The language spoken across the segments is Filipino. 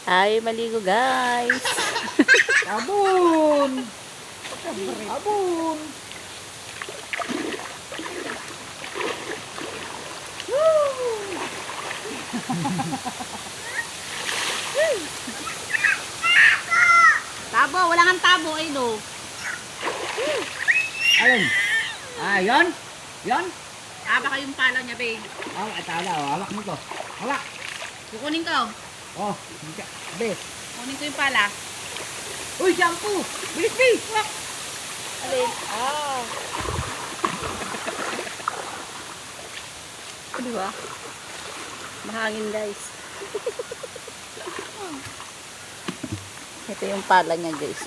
Ay, maligo guys. Abon! Abon! Tabo, wala kang tabo eh no. Alin? Yon? Yon? Haba kayong pala niya, babe. Tala, hawak mo to. Hawak! Kukunin ko. Be. Kunin ko yung pala. Uy, shampoo! Bilis, bilis! Alin? Di ba? Mahangin guys. Ito yung pala niya guys.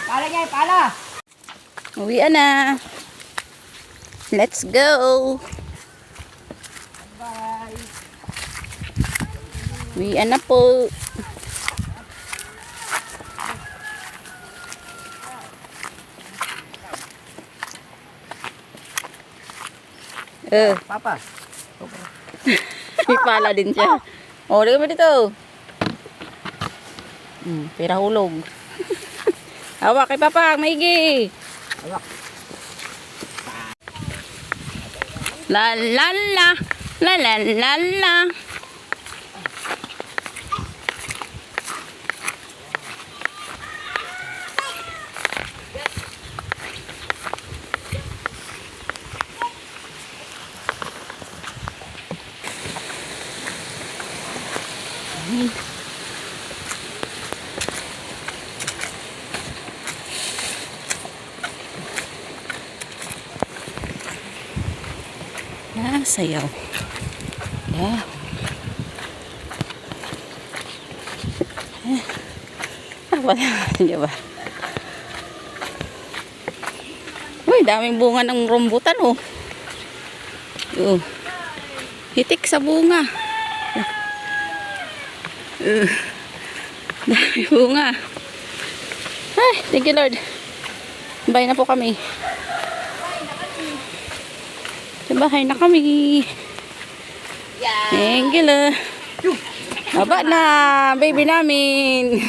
Pala niya, pala! Uwian na. Let's go. Bye! Uwian na po. Papa! May pala din siya. O, lagay mo dito. Pira hulog. Hawak kay Papa, maigi. Hawak. La la la. La la la la. Sayaw. Wala ba? Uy, daming bunga ng rambutan oh. Hitik sa bunga. Daming bunga. Ay, thank you Lord. Bye na po kami. Sa bahay na kami. Thank you Lord. Aba na, baby namin.